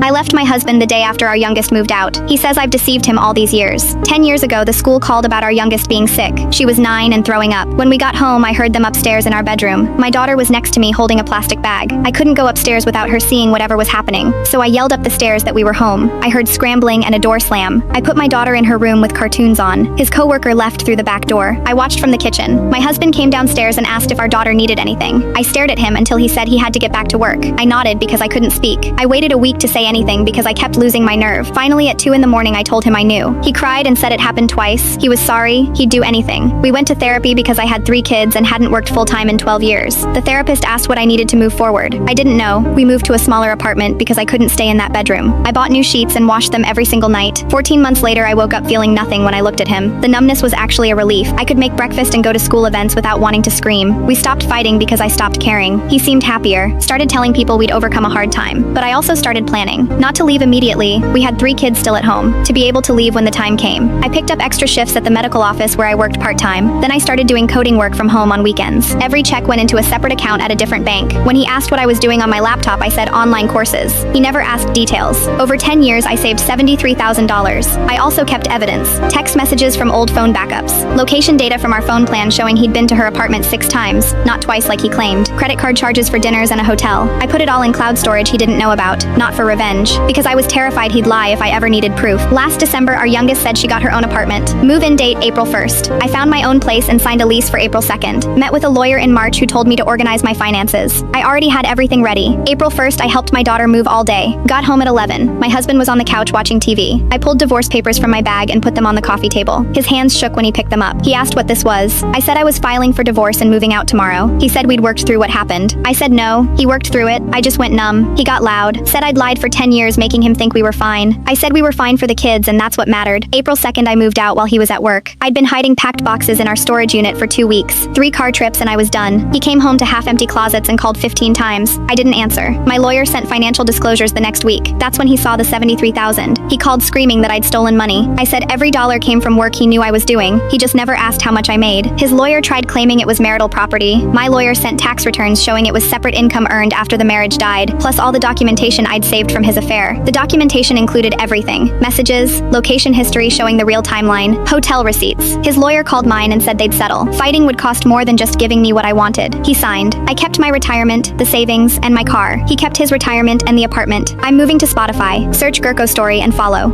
I left my husband the day after our youngest moved out. He says I've deceived him all these years. 10 years ago, the school called about our youngest being sick. She was 9 and throwing up. When we got home, I heard them upstairs in our bedroom. My daughter was next to me holding a plastic bag. I couldn't go upstairs without her seeing whatever was happening, so I yelled up the stairs that we were home. I heard scrambling and a door slam. I put my daughter in her room with cartoons on. His coworker left through the back door. I watched from the kitchen. My husband came downstairs and asked if our daughter needed anything. I stared at him until he said he had to get back to work. I nodded because I couldn't speak. I waited a week to say anything because I kept losing my nerve. Finally, at 2 in the morning, I told him I knew. He cried and said it happened twice. He was sorry. He'd do anything. We went to therapy because I had 3 kids and hadn't worked full-time in 12 years. The therapist asked what I needed to move forward. I didn't know. We moved to a smaller apartment because I couldn't stay in that bedroom. I bought new sheets and washed them every single night. 14 months later, I woke up feeling nothing when I looked at him. The numbness was actually a relief. I could make breakfast and go to school events without wanting to scream. We stopped fighting because I stopped caring. He seemed happier, started telling people we'd overcome a hard time. But I also started planning. Not to leave immediately. We had 3 kids still at home. To be able to leave when the time came. I picked up extra shifts at the medical office where I worked part-time. Then I started doing coding work from home on weekends. Every check went into a separate account at a different bank. When he asked what I was doing on my laptop, I said online courses. He never asked details. Over 10 years, I saved $73,000. I also kept evidence. Text messages from old phone backups. Location data from our phone plan showing he'd been to her apartment 6 times, not twice like he claimed. Credit card charges for dinners and a hotel. I put it all in cloud storage he didn't know about, not for revenge, because I was terrified he'd lie if I ever needed proof. Last December, our youngest said she got her own apartment. Move-in date April 1st. I found my own place and signed a lease for April 2nd. Met with a lawyer in March who told me to organize my finances. I already had everything ready. April 1st, I helped my daughter move all day. Got home at 11. My husband was on the couch watching TV. I pulled divorce papers from my bag and put them on the coffee table. His hands shook when he picked them up. He asked what this was. I said I was filing for divorce and moving out tomorrow. He said we'd worked through what happened. I said no. He worked through it. I just went numb. He got loud. Said I'd lied for 10 years, making him think we were fine. I said we were fine for the kids and that's what mattered. April 2nd, I moved out while he was at work. I'd been hiding packed boxes in our storage unit for 2 weeks. 3 car trips and I was done. He came home to half-empty closets and called 15 times. I didn't answer. My lawyer sent financial disclosures the next week. That's when he saw the $73,000. He called screaming that I'd stolen money. I said every dollar came from work he knew I was doing. He just never asked how much I made. His lawyer tried claiming it was marital property. My lawyer sent tax returns showing it was separate income earned after the marriage died, plus all the documentation I'd saved from his affair. The documentation included everything. Messages, location history showing the real timeline, hotel receipts. His lawyer called mine and said they'd settle. Fighting would cost more than just giving me what I wanted. He signed. I kept my retirement, the savings, and my car. He kept his retirement and the apartment. I'm moving to Spotify. Search Gurko Story and follow.